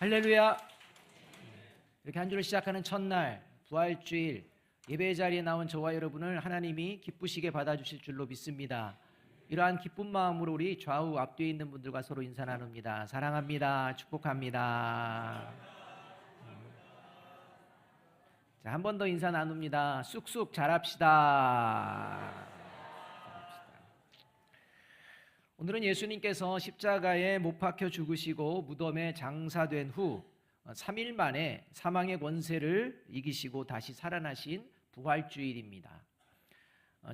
할렐루야. 이렇게 한 주를 시작하는 첫날 부활주일 예배 자리에 나온 저와 여러분을 하나님이 기쁘시게 받아주실 줄로 믿습니다. 이러한 기쁜 마음으로 우리 좌우 앞뒤에 있는 분들과 서로 인사 나눕니다. 사랑합니다. 축복합니다. 자, 한 번 더 인사 나눕니다. 쑥쑥 자랍시다. 오늘은 예수님께서 십자가에 못 박혀 죽으시고 무덤에 장사된 후 3일 만에 사망의 권세를 이기시고 다시 살아나신 부활주일입니다.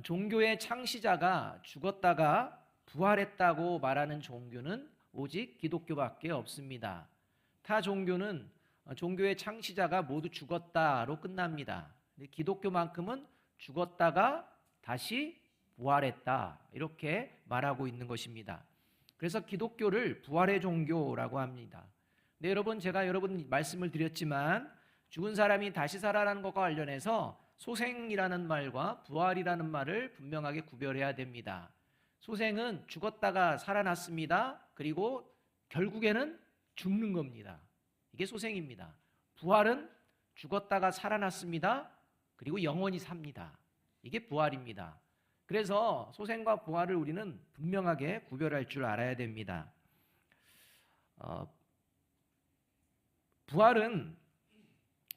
종교의 창시자가 죽었다가 부활했다고 말하는 종교는 오직 기독교밖에 없습니다. 타 종교는 종교의 창시자가 모두 죽었다로 끝납니다. 기독교만큼은 죽었다가 다시 부활했다 이렇게 말하고 있는 것입니다. 그래서 기독교를 부활의 종교라고 합니다. 네, 여러분, 제가 여러분 말씀을 드렸지만 죽은 사람이 다시 살아나는 것과 관련해서 소생이라는 말과 부활이라는 말을 분명하게 구별해야 됩니다. 소생은 죽었다가 살아났습니다. 그리고 결국에는 죽는 겁니다. 이게 소생입니다. 부활은 죽었다가 살아났습니다. 그리고 영원히 삽니다. 이게 부활입니다. 그래서 소생과 부활을 우리는 분명하게 구별할 줄 알아야 됩니다. 부활은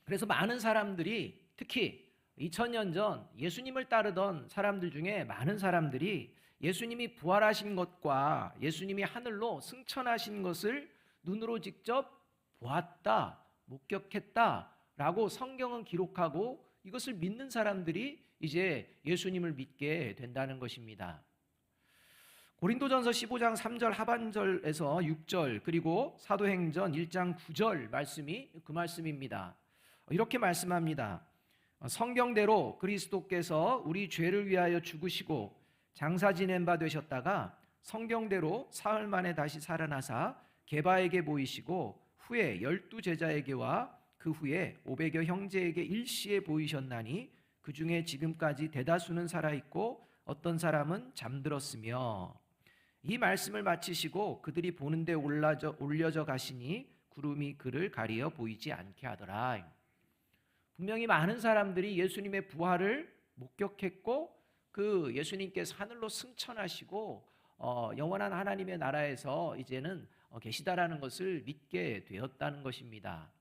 그래서 많은 사람들이 특히 2000년 전 예수님을 따르던 사람들 중에 많은 사람들이 예수님이 부활하신 것과 예수님이 하늘로 승천하신 것을 눈으로 직접 보았다, 목격했다라고 성경은 기록하고 이것을 믿는 사람들이 이제 예수님을 믿게 된다는 것입니다. 고린도전서 15장 3절 하반절에서 6절 그리고 사도행전 1장 9절 말씀이 그 말씀입니다. 이렇게 말씀합니다. 성경대로 그리스도께서 우리 죄를 위하여 죽으시고 장사 지낸 바 되셨다가 성경대로 사흘 만에 다시 살아나사 게바에게 보이시고 후에 12제자에게와 그 후에 500여 형제에게 일시에 보이셨나니 그 중에 지금까지 대다수는 살아있고 어떤 사람은 잠들었으며 이 말씀을 마치시고 그들이 보는데 올려져 가시니 구름이 그를 가리어 보이지 않게 하더라. 분명히 많은 사람들이 예수님의 부활을 목격했고 그 예수님께서 하늘로 승천하시고 영원한 하나님의 나라에서 이제는 계시다라는 것을 믿게 되었다는 것입니다.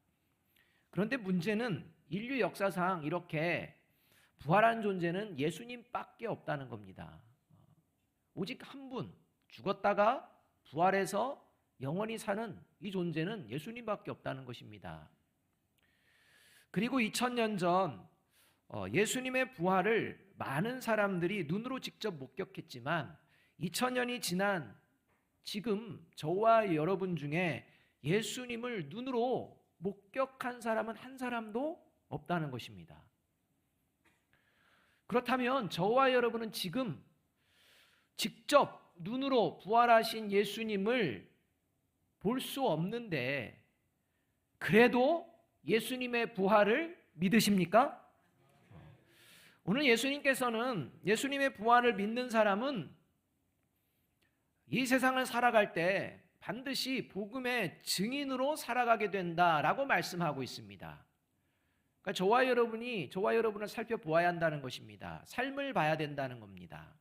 그런데 문제는 인류 역사상 이렇게 부활한 존재는 예수님밖에 없다는 겁니다. 오직 한 분, 죽었다가 부활해서 영원히 사는 이 존재는 예수님밖에 없다는 것입니다. 그리고 2000년 전 예수님의 부활을 많은 사람들이 눈으로 직접 목격했지만 2000년이 지난 지금 저와 여러분 중에 예수님을 눈으로 목격한 사람은 한 사람도 없다는 것입니다. 그렇다면 저와 여러분은 지금 직접 눈으로 부활하신 예수님을 볼 수 없는데 그래도 예수님의 부활을 믿으십니까? 오늘 예수님께서는 예수님의 부활을 믿는 사람은 이 세상을 살아갈 때 반드시 복음의 증인으로 살아가게 된다라고 말씀하고 있습니다. 그러니까 저와 여러분을 살펴보아야 한다는 것입니다. 삶을 봐야 된다는 겁니다.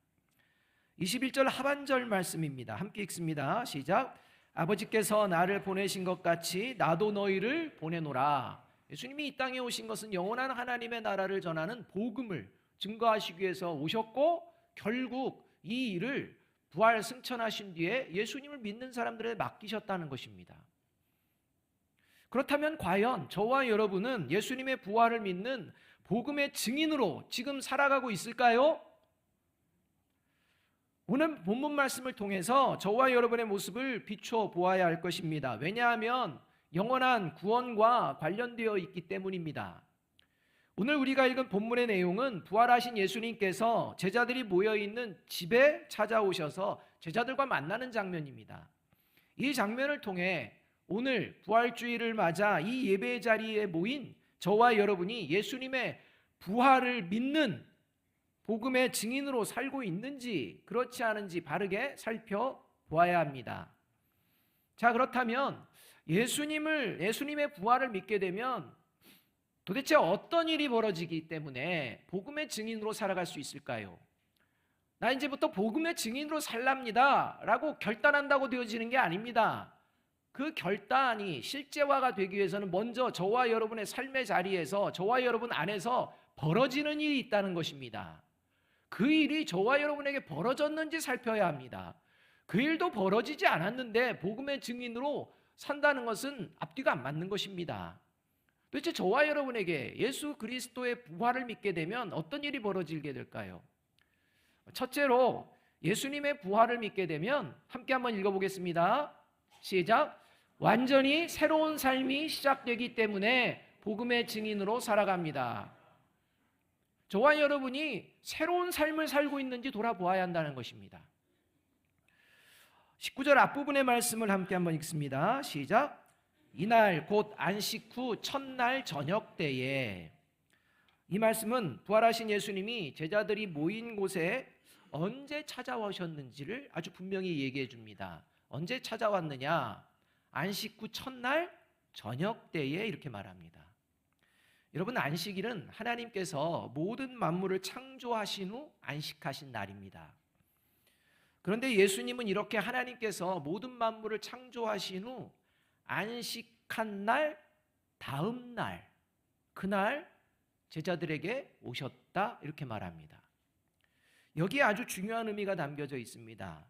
21절 하반절 말씀입니다. 함께 읽습니다. 시작. 아버지께서 나를 보내신 것 같이 나도 너희를 보내노라. 예수님이 이 땅에 오신 것은 영원한 하나님의 나라를 전하는 복음을 증거하시기 위해서 오셨고 결국 이 일을 부활 승천하신 뒤에 예수님을 믿는 사람들에 맡기셨다는 것입니다. 그렇다면 과연 저와 여러분은 예수님의 부활을 믿는 복음의 증인으로 지금 살아가고 있을까요? 오늘 본문 말씀을 통해서 저와 여러분의 모습을 비춰 보아야 할 것입니다. 왜냐하면 영원한 구원과 관련되어 있기 때문입니다. 오늘 우리가 읽은 본문의 내용은 부활하신 예수님께서 제자들이 모여있는 집에 찾아오셔서 제자들과 만나는 장면입니다. 이 장면을 통해 오늘 부활주일을 맞아 이 예배 자리에 모인 저와 여러분이 예수님의 부활을 믿는 복음의 증인으로 살고 있는지 그렇지 않은지 바르게 살펴보아야 합니다. 자, 그렇다면 예수님의 부활을 믿게 되면 도대체 어떤 일이 벌어지기 때문에 복음의 증인으로 살아갈 수 있을까요? 나 이제부터 복음의 증인으로 살랍니다 라고 결단한다고 되어지는 게 아닙니다. 그 결단이 실제화가 되기 위해서는 먼저 저와 여러분의 삶의 자리에서, 저와 여러분 안에서 벌어지는 일이 있다는 것입니다. 그 일이 저와 여러분에게 벌어졌는지 살펴야 합니다. 그 일도 벌어지지 않았는데 복음의 증인으로 산다는 것은 앞뒤가 안 맞는 것입니다. 도대체 저와 여러분에게 예수 그리스도의 부활을 믿게 되면 어떤 일이 벌어지게 될까요? 첫째로 예수님의 부활을 믿게 되면 함께 한번 읽어보겠습니다. 시작. 완전히 새로운 삶이 시작되기 때문에 복음의 증인으로 살아갑니다. 저와 여러분이 새로운 삶을 살고 있는지 돌아보아야 한다는 것입니다. 19절 앞부분의 말씀을 함께 한번 읽습니다. 시작. 이날 곧 안식 후 첫날 저녁 때에, 이 말씀은 부활하신 예수님이 제자들이 모인 곳에 언제 찾아오셨는지를 아주 분명히 얘기해 줍니다. 언제 찾아왔느냐? 안식 후 첫날 저녁 때에 이렇게 말합니다. 여러분, 안식일은 하나님께서 모든 만물을 창조하신 후 안식하신 날입니다. 그런데 예수님은 이렇게 하나님께서 모든 만물을 창조하신 후 안식한 날 다음 날, 그날 제자들에게 오셨다 이렇게 말합니다. 여기에 아주 중요한 의미가 담겨져 있습니다.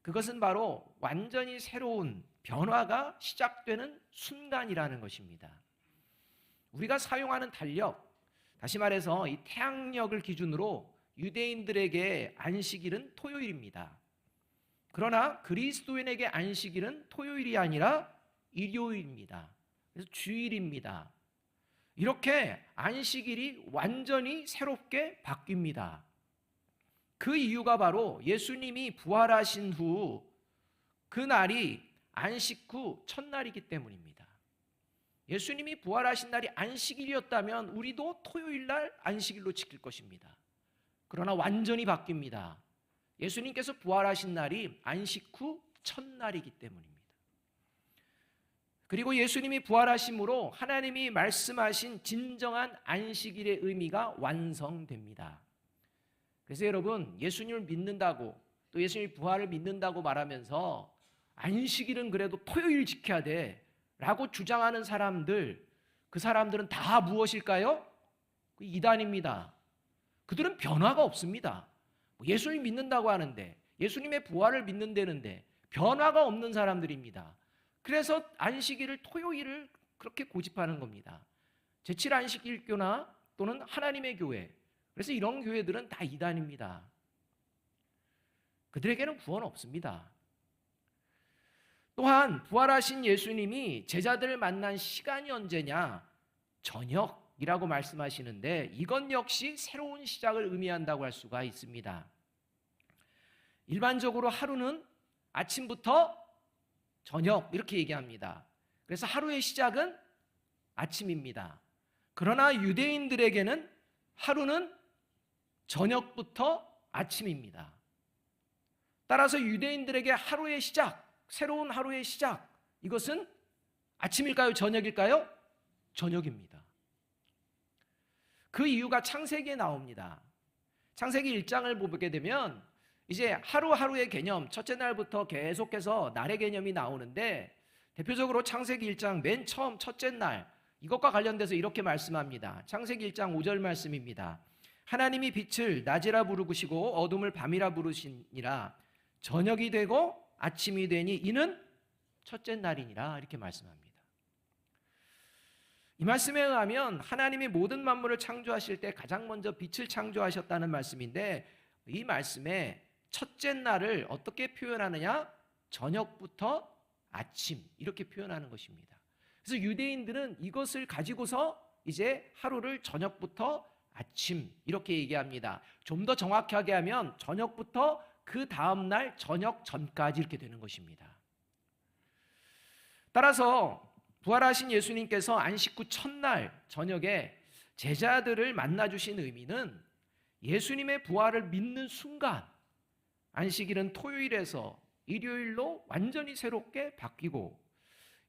그것은 바로 완전히 새로운 변화가 시작되는 순간이라는 것입니다. 우리가 사용하는 달력, 다시 말해서 이 태양력을 기준으로 유대인들에게 안식일은 토요일입니다. 그러나 그리스도인에게 안식일은 토요일이 아니라 일요일입니다. 그래서 주일입니다. 이렇게 안식일이 완전히 새롭게 바뀝니다. 그 이유가 바로 예수님이 부활하신 후 그날이 안식 후 첫날이기 때문입니다. 예수님이 부활하신 날이 안식일이었다면 우리도 토요일날 안식일로 지킬 것입니다. 그러나 완전히 바뀝니다. 예수님께서 부활하신 날이 안식 후 첫날이기 때문입니다. 그리고 예수님이 부활하심으로 하나님이 말씀하신 진정한 안식일의 의미가 완성됩니다. 그래서 여러분, 예수님을 믿는다고, 또 예수님이 부활을 믿는다고 말하면서 안식일은 그래도 토요일 지켜야 돼 라고 주장하는 사람들, 그 사람들은 다 무엇일까요? 이단입니다. 그들은 변화가 없습니다. 예수님 믿는다고 하는데, 예수님의 부활을 믿는다는데 변화가 없는 사람들입니다. 그래서 안식일을 토요일을 그렇게 고집하는 겁니다. 제7안식일교나 또는 하나님의 교회, 그래서 이런 교회들은 다 이단입니다. 그들에게는 구원 없습니다. 또한 부활하신 예수님이 제자들을 만난 시간이 언제냐? 저녁이라고 말씀하시는데 이건 역시 새로운 시작을 의미한다고 할 수가 있습니다. 일반적으로 하루는 아침부터 저녁 이렇게 얘기합니다. 그래서 하루의 시작은 아침입니다. 그러나 유대인들에게는 하루는 저녁부터 아침입니다. 따라서 유대인들에게 하루의 시작, 새로운 하루의 시작, 이것은 아침일까요? 저녁일까요? 저녁입니다. 그 이유가 창세기에 나옵니다. 창세기 1장을 보게 되면 이제 하루하루의 개념, 첫째 날부터 계속해서 날의 개념이 나오는데 대표적으로 창세기 1장 맨 처음 첫째 날, 이것과 관련돼서 이렇게 말씀합니다. 창세기 1장 5절 말씀입니다. 하나님이 빛을 낮이라 부르시고 어둠을 밤이라 부르시니라. 저녁이 되고 아침이 되니 이는 첫째 날이니라 이렇게 말씀합니다. 이 말씀에 의하면 하나님이 모든 만물을 창조하실 때 가장 먼저 빛을 창조하셨다는 말씀인데, 이 말씀에 첫째 날을 어떻게 표현하느냐? 저녁부터 아침 이렇게 표현하는 것입니다. 그래서 유대인들은 이것을 가지고서 이제 하루를 저녁부터 아침 이렇게 얘기합니다. 좀 더 정확하게 하면 저녁부터 그 다음 날 저녁 전까지 이렇게 되는 것입니다. 따라서 부활하신 예수님께서 안식 후 첫날 저녁에 제자들을 만나주신 의미는 예수님의 부활을 믿는 순간 안식일은 토요일에서 일요일로 완전히 새롭게 바뀌고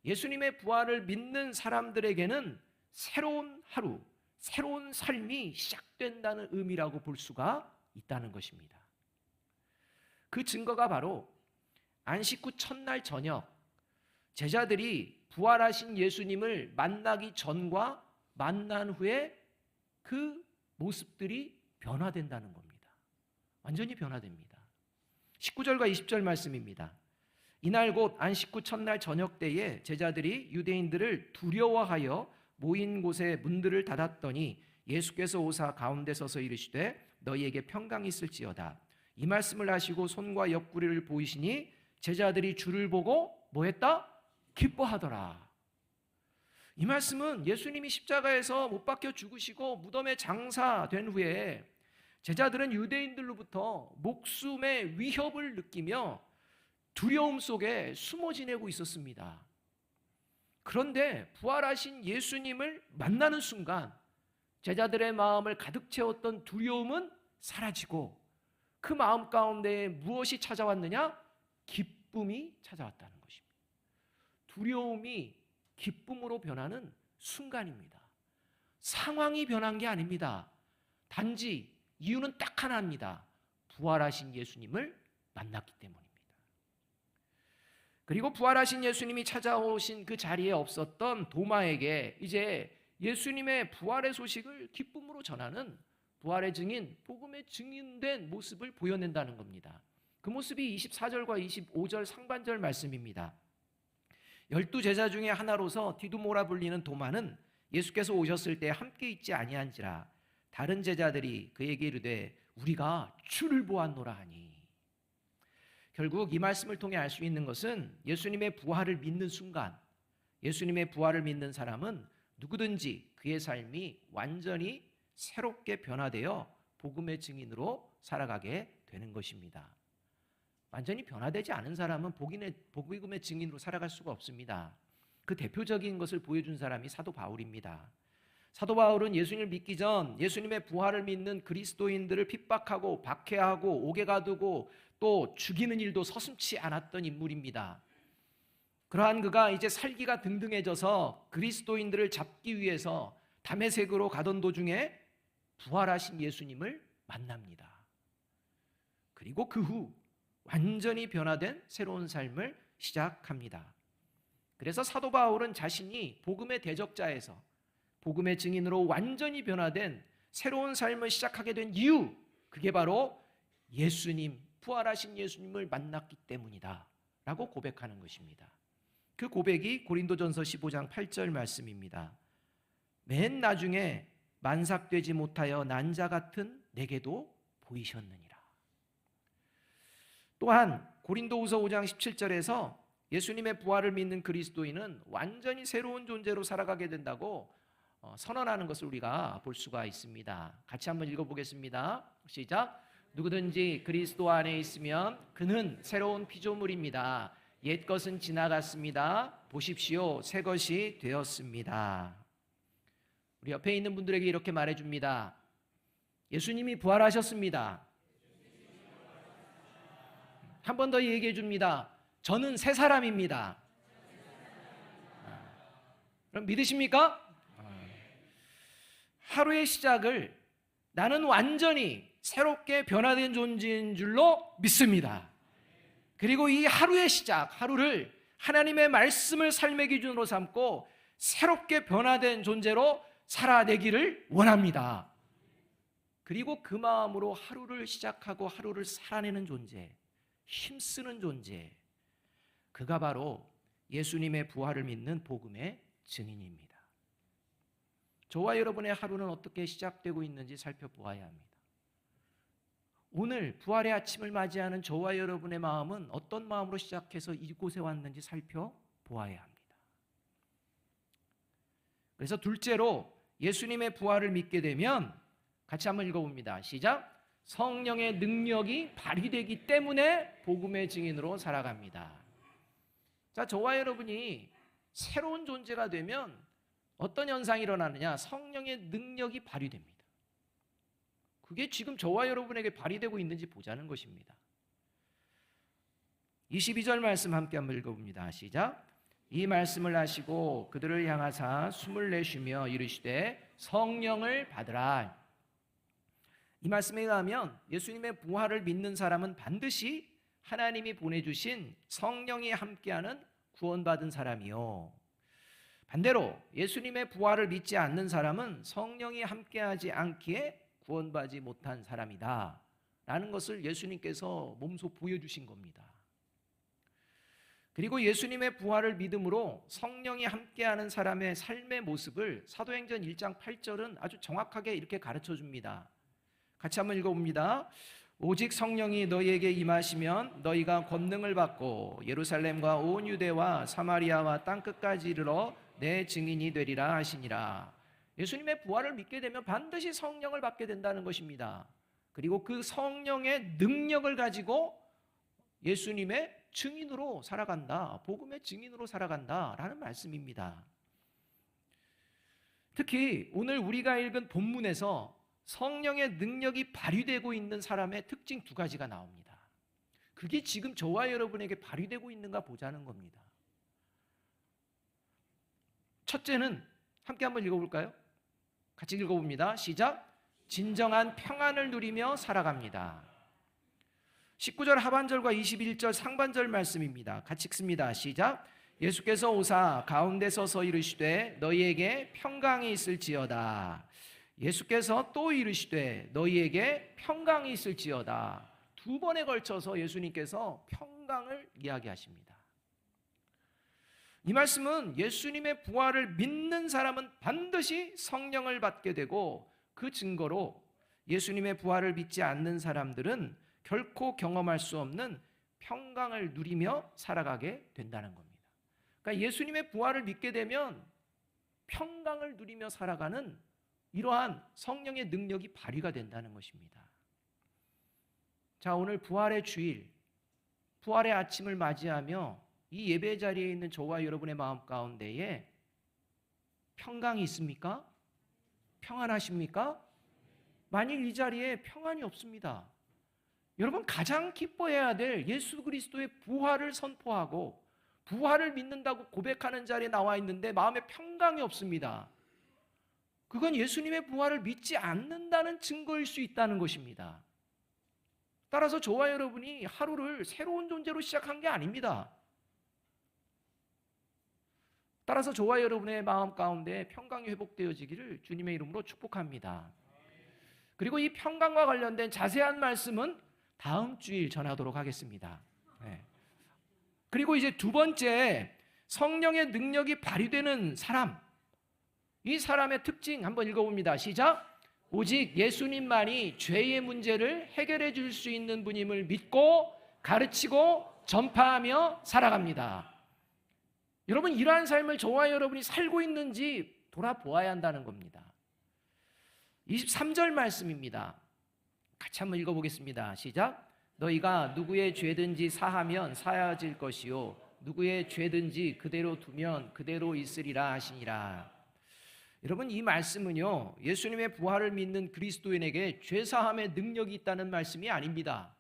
예수님의 부활을 믿는 사람들에게는 새로운 하루, 새로운 삶이 시작된다는 의미라고 볼 수가 있다는 것입니다. 그 증거가 바로 안식 후 첫날 저녁, 제자들이 부활하신 예수님을 만나기 전과 만난 후에 그 모습들이 변화된다는 겁니다. 완전히 변화됩니다. 19절과 20절 말씀입니다. 이날 곧 안식 후 첫날 저녁 때에 제자들이 유대인들을 두려워하여 모인 곳에 문들을 닫았더니 예수께서 오사 가운데 서서 이르시되 너희에게 평강이 있을지어다. 이 말씀을 하시고 손과 옆구리를 보이시니 제자들이 주를 보고 뭐했다? 기뻐하더라. 이 말씀은 예수님이 십자가에서 못 박혀 죽으시고 무덤에 장사된 후에 제자들은 유대인들로부터 목숨의 위협을 느끼며 두려움 속에 숨어 지내고 있었습니다. 그런데 부활하신 예수님을 만나는 순간 제자들의 마음을 가득 채웠던 두려움은 사라지고 그 마음 가운데 무엇이 찾아왔느냐? 기쁨이 찾아왔다는 것입니다. 두려움이 기쁨으로 변하는 순간입니다. 상황이 변한 게 아닙니다. 단지 이유는 딱 하나입니다. 부활하신 예수님을 만났기 때문입니다. 그리고 부활하신 예수님이 찾아오신 그 자리에 없었던 도마에게 이제 예수님의 부활의 소식을 기쁨으로 전하는 부활의 증인, 복음의 증인된 모습을 보여낸다는 겁니다. 그 모습이 24절과 25절 상반절 말씀입니다. 12제자 중에 하나로서 디두모라 불리는 도마는 예수께서 오셨을 때 함께 있지 아니한지라 다른 제자들이 그에게 이르되 우리가 주를 보았노라 하니. 결국 이 말씀을 통해 알 수 있는 것은 예수님의 부활을 믿는 순간, 예수님의 부활을 믿는 사람은 누구든지 그의 삶이 완전히 새롭게 변화되어 복음의 증인으로 살아가게 되는 것입니다. 완전히 변화되지 않은 사람은 복음의 증인으로 살아갈 수가 없습니다. 그 대표적인 것을 보여준 사람이 사도 바울입니다. 사도 바울은 예수님을 믿기 전 예수님의 부활을 믿는 그리스도인들을 핍박하고 박해하고 옥에 가두고 또 죽이는 일도 서슴지 않았던 인물입니다. 그러한 그가 이제 살기가 등등해져서 그리스도인들을 잡기 위해서 다메섹으로 가던 도중에 부활하신 예수님을 만납니다. 그리고 그 후 완전히 변화된 새로운 삶을 시작합니다. 그래서 사도 바울은 자신이 복음의 대적자에서 복음의 증인으로 완전히 변화된 새로운 삶을 시작하게 된 이유, 그게 바로 예수님, 부활하신 예수님을 만났기 때문이다 라고 고백하는 것입니다. 그 고백이 고린도전서 15장 8절 말씀입니다. 맨 나중에 만삭되지 못하여 난 자 같은 내게도 보이셨느니라. 또한 고린도후서 5장 17절에서 예수님의 부활을 믿는 그리스도인은 완전히 새로운 존재로 살아가게 된다고 선언하는 것을 우리가 볼 수가 있습니다. 같이 한번 읽어보겠습니다. 시작. 누구든지 그리스도 안에 있으면 그는 새로운 피조물입니다. 옛 것은 지나갔습니다. 보십시오, 새 것이 되었습니다. 우리 옆에 있는 분들에게 이렇게 말해줍니다. 예수님이 부활하셨습니다. 한 번 더 얘기해 줍니다. 저는 새 사람입니다. 그럼 믿으십니까? 하루의 시작을 나는 완전히 새롭게 변화된 존재인 줄로 믿습니다. 그리고 이 하루의 시작, 하루를 하나님의 말씀을 삶의 기준으로 삼고 새롭게 변화된 존재로 살아내기를 원합니다. 그리고 그 마음으로 하루를 시작하고 하루를 살아내는 존재, 힘쓰는 존재, 그가 바로 예수님의 부활을 믿는 복음의 증인입니다. 저와 여러분의 하루는 어떻게 시작되고 있는지 살펴보아야 합니다. 오늘 부활의 아침을 맞이하는 저와 여러분의 마음은 어떤 마음으로 시작해서 이곳에 왔는지 살펴보아야 합니다. 그래서 둘째로 예수님의 부활을 믿게 되면 같이 한번 읽어봅니다. 시작. 성령의 능력이 발휘되기 때문에 복음의 증인으로 살아갑니다. 자, 저와 여러분이 새로운 존재가 되면 어떤 현상이 일어나느냐? 성령의 능력이 발휘됩니다. 그게 지금 저와 여러분에게 발휘되고 있는지 보자는 것입니다. 22절 말씀 함께 한번 읽어봅니다. 시작. 이 말씀을 하시고 그들을 향하사 숨을 내쉬며 이르시되 성령을 받으라. 이 말씀에 의하면 예수님의 부활을 믿는 사람은 반드시 하나님이 보내주신 성령이 함께하는 구원받은 사람이요, 반대로 예수님의 부활을 믿지 않는 사람은 성령이 함께하지 않기에 구원받지 못한 사람이다 라는 것을 예수님께서 몸소 보여주신 겁니다. 그리고 예수님의 부활을 믿음으로 성령이 함께하는 사람의 삶의 모습을 사도행전 1장 8절은 아주 정확하게 이렇게 가르쳐 줍니다. 같이 한번 읽어봅니다. 오직 성령이 너희에게 임하시면 너희가 권능을 받고 예루살렘과 온 유대와 사마리아와 땅끝까지 이르러 내 증인이 되리라 하시니라. 예수님의 부활을 믿게 되면 반드시 성령을 받게 된다는 것입니다. 그리고 그 성령의 능력을 가지고 예수님의 증인으로 살아간다, 복음의 증인으로 살아간다라는 말씀입니다. 특히 오늘 우리가 읽은 본문에서 성령의 능력이 발휘되고 있는 사람의 특징 두 가지가 나옵니다. 그게 지금 저와 여러분에게 발휘되고 있는가 보자는 겁니다. 첫째는 함께 한번 읽어볼까요? 같이 읽어봅니다. 시작. 진정한 평안을 누리며 살아갑니다. 19절 하반절과 21절 상반절 말씀입니다. 같이 읽습니다. 시작. 예수께서 오사 가운데 서서 이르시되 너희에게 평강이 있을지어다. 예수께서 또 이르시되 너희에게 평강이 있을지어다. 두 번에 걸쳐서 예수님께서 평강을 이야기하십니다. 이 말씀은 예수님의 부활을 믿는 사람은 반드시 성령을 받게 되고, 그 증거로 예수님의 부활을 믿지 않는 사람들은 결코 경험할 수 없는 평강을 누리며 살아가게 된다는 겁니다. 그러니까 예수님의 부활을 믿게 되면 평강을 누리며 살아가는 이러한 성령의 능력이 발휘가 된다는 것입니다. 자, 오늘 부활의 주일, 부활의 아침을 맞이하며 이 예배 자리에 있는 저와 여러분의 마음 가운데에 평강이 있습니까? 평안하십니까? 만일 이 자리에 평안이 없습니다, 여러분 가장 기뻐해야 될 예수 그리스도의 부활을 선포하고 부활을 믿는다고 고백하는 자리에 나와 있는데 마음에 평강이 없습니다. 그건 예수님의 부활을 믿지 않는다는 증거일 수 있다는 것입니다. 따라서 저와 여러분이 하루를 새로운 존재로 시작한 게 아닙니다. 따라서 저와 여러분의 마음 가운데 평강이 회복되어지기를 주님의 이름으로 축복합니다. 그리고 이 평강과 관련된 자세한 말씀은 다음 주일 전하도록 하겠습니다. 네. 그리고 이제 두 번째, 성령의 능력이 발휘되는 사람, 이 사람의 특징 한번 읽어봅니다. 시작. 오직 예수님만이 죄의 문제를 해결해 줄 수 있는 분임을 믿고 가르치고 전파하며 살아갑니다. 여러분, 이러한 삶을 저와 여러분이 살고 있는지 돌아보아야 한다는 겁니다. 23절 말씀입니다. 같이 한번 읽어보겠습니다. 시작. 너희가 누구의 죄든지 사하면 사하질 것이요 누구의 죄든지 그대로 두면 그대로 있으리라 하시니라. 여러분, 이 말씀은요, 예수님의 부활을 믿는 그리스도인에게 죄사함의 능력이 있다는 말씀이 아닙니다.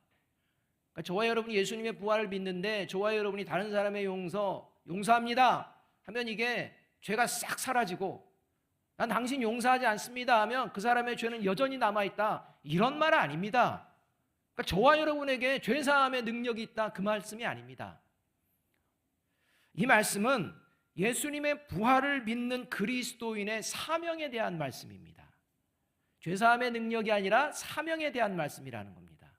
그러니까 저와 여러분이 예수님의 부활을 믿는데 저와 여러분이 다른 사람의 용서합니다 하면 이게 죄가 싹 사라지고, 난 당신 용서하지 않습니다 하면 그 사람의 죄는 여전히 남아있다, 이런 말은 아닙니다. 그러니까 저와 여러분에게 죄사함의 능력이 있다, 그 말씀이 아닙니다. 이 말씀은 예수님의 부활을 믿는 그리스도인의 사명에 대한 말씀입니다. 죄사함의 능력이 아니라 사명에 대한 말씀이라는 겁니다.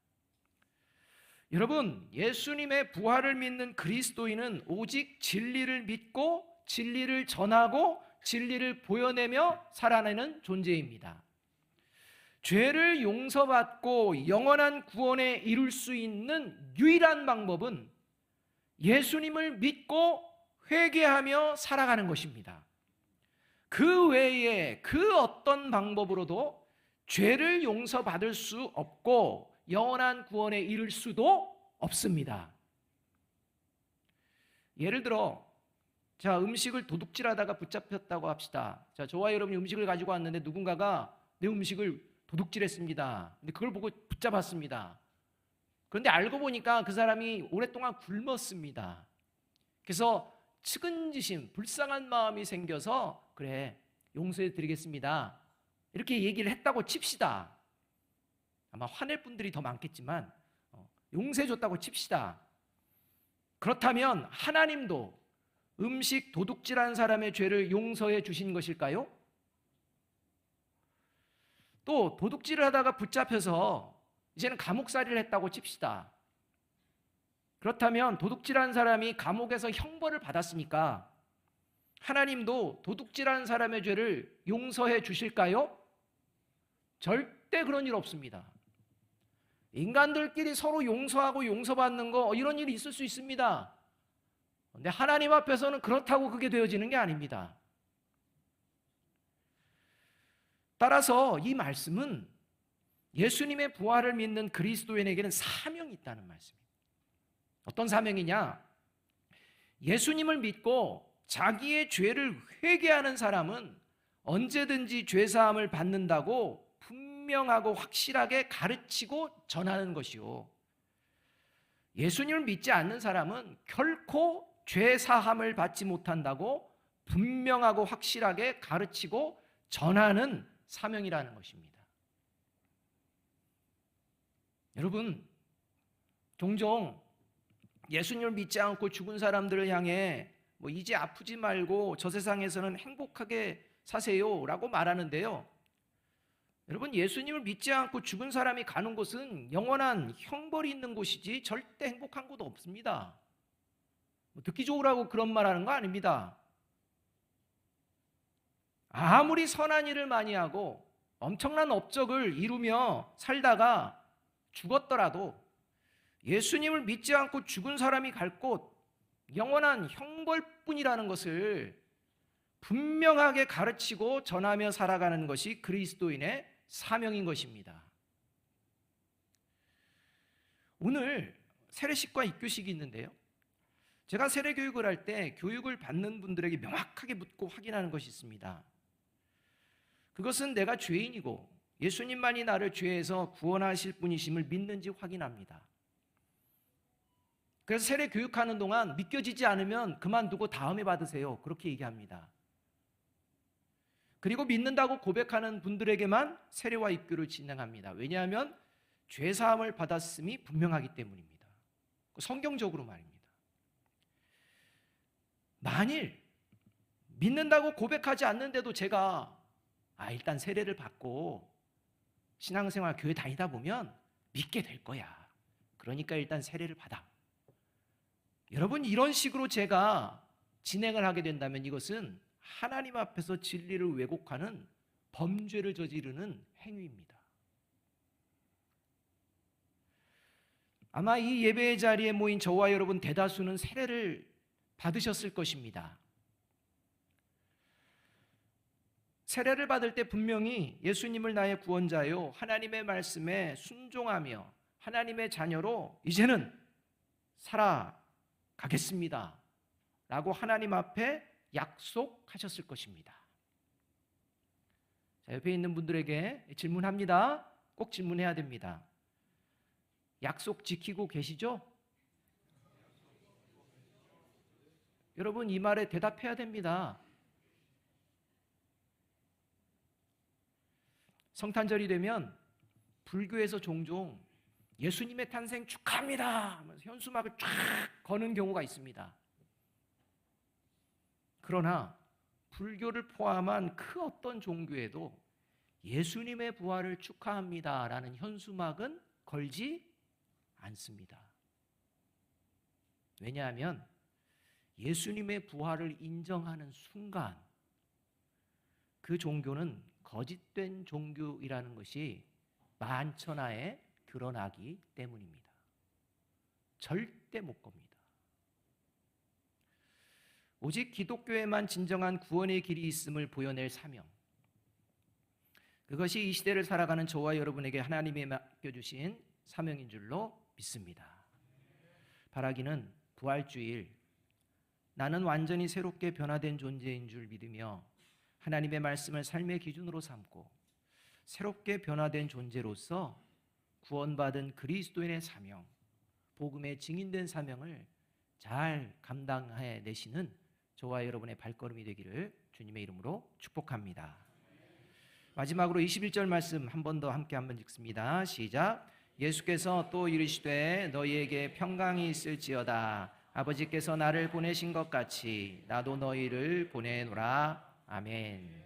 여러분, 예수님의 부활을 믿는 그리스도인은 오직 진리를 믿고 진리를 전하고 진리를 보여내며 살아내는 존재입니다. 죄를 용서받고 영원한 구원에 이룰 수 있는 유일한 방법은 예수님을 믿고 회개하며 살아가는 것입니다. 그 외에 그 어떤 방법으로도 죄를 용서받을 수 없고 영원한 구원에 이를 수도 없습니다. 예를 들어, 자, 음식을 도둑질하다가 붙잡혔다고 합시다. 자, 저와 여러분이 음식을 가지고 왔는데 누군가가 내 음식을 도둑질했습니다. 근데 그걸 보고 붙잡았습니다. 그런데 알고 보니까 그 사람이 오랫동안 굶었습니다. 그래서 측은지심, 불쌍한 마음이 생겨서 그래, 용서해 드리겠습니다, 이렇게 얘기를 했다고 칩시다. 아마 화낼 분들이 더 많겠지만 용서해 줬다고 칩시다. 그렇다면 하나님도 음식 도둑질한 사람의 죄를 용서해 주신 것일까요? 또 도둑질을 하다가 붙잡혀서 이제는 감옥살이를 했다고 칩시다. 그렇다면 도둑질한 사람이 감옥에서 형벌을 받았으니까 하나님도 도둑질한 사람의 죄를 용서해 주실까요? 절대 그런 일 없습니다. 인간들끼리 서로 용서하고 용서받는 거 이런 일이 있을 수 있습니다. 근데 하나님 앞에서는 그렇다고 그게 되어지는 게 아닙니다. 따라서 이 말씀은 예수님의 부활을 믿는 그리스도인에게는 사명이 있다는 말씀입니다. 어떤 사명이냐? 예수님을 믿고 자기의 죄를 회개하는 사람은 언제든지 죄사함을 받는다고 분명하고 확실하게 가르치고 전하는 것이요, 예수님을 믿지 않는 사람은 결코 죄사함을 받지 못한다고 분명하고 확실하게 가르치고 전하는 사명이라는 것입니다. 여러분, 종종 예수님을 믿지 않고 죽은 사람들을 향해 이제 아프지 말고 저 세상에서는 행복하게 사세요 라고 말하는데요, 여러분, 예수님을 믿지 않고 죽은 사람이 가는 곳은 영원한 형벌이 있는 곳이지 절대 행복한 곳 없습니다. 듣기 좋으라고 그런 말하는 거 아닙니다. 아무리 선한 일을 많이 하고 엄청난 업적을 이루며 살다가 죽었더라도 예수님을 믿지 않고 죽은 사람이 갈 곳, 영원한 형벌뿐이라는 것을 분명하게 가르치고 전하며 살아가는 것이 그리스도인의 사명인 것입니다. 오늘 세례식과 입교식이 있는데요, 제가 세례 교육을 할 때 교육을 받는 분들에게 명확하게 묻고 확인하는 것이 있습니다. 그것은 내가 죄인이고 예수님만이 나를 죄에서 구원하실 분이심을 믿는지 확인합니다. 그래서 세례 교육하는 동안 믿겨지지 않으면 그만두고 다음에 받으세요, 그렇게 얘기합니다. 그리고 믿는다고 고백하는 분들에게만 세례와 입교를 진행합니다. 왜냐하면 죄사함을 받았음이 분명하기 때문입니다. 성경적으로 말입니다. 만일 믿는다고 고백하지 않는데도 제가 일단 세례를 받고 신앙생활 교회 다니다 보면 믿게 될 거야, 그러니까 일단 세례를 받아, 여러분, 이런 식으로 제가 진행을 하게 된다면 이것은 하나님 앞에서 진리를 왜곡하는 범죄를 저지르는 행위입니다. 아마 이 예배의 자리에 모인 저와 여러분 대다수는 세례를 받으셨을 것입니다. 세례를 받을 때 분명히 예수님을 나의 구원자요, 하나님의 말씀에 순종하며 하나님의 자녀로 이제는 살아가겠습니다 라고 하나님 앞에 약속하셨을 것입니다. 자, 옆에 있는 분들에게 질문합니다. 꼭 질문해야 됩니다. 약속 지키고 계시죠? 여러분, 이 말에 대답해야 됩니다. 성탄절이 되면 불교에서 종종 예수님의 탄생 축하합니다 하면서 현수막을 쫙 거는 경우가 있습니다. 그러나 불교를 포함한 그 어떤 종교에도 예수님의 부활을 축하합니다 라는 현수막은 걸지 않습니다. 왜냐하면 예수님의 부활을 인정하는 순간 그 종교는 거짓된 종교이라는 것이 만천하에 드러나기 때문입니다. 절대 못 겁니다. 오직 기독교에만 진정한 구원의 길이 있음을 보여낼 사명, 그것이 이 시대를 살아가는 저와 여러분에게 하나님이 맡겨주신 사명인 줄로 믿습니다. 바라기는 부활주일 나는 완전히 새롭게 변화된 존재인 줄 믿으며 하나님의 말씀을 삶의 기준으로 삼고 새롭게 변화된 존재로서 구원받은 그리스도인의 사명, 복음의 증인된 사명을 잘 감당해 내시는 저와 여러분의 발걸음이 되기를 주님의 이름으로 축복합니다. 마지막으로 21절 말씀 한 번 더 함께 한번 읽습니다. 시작. 예수께서 또 이르시되 너희에게 평강이 있을지어다. 아버지께서 나를 보내신 것 같이 나도 너희를 보내노라. 아멘.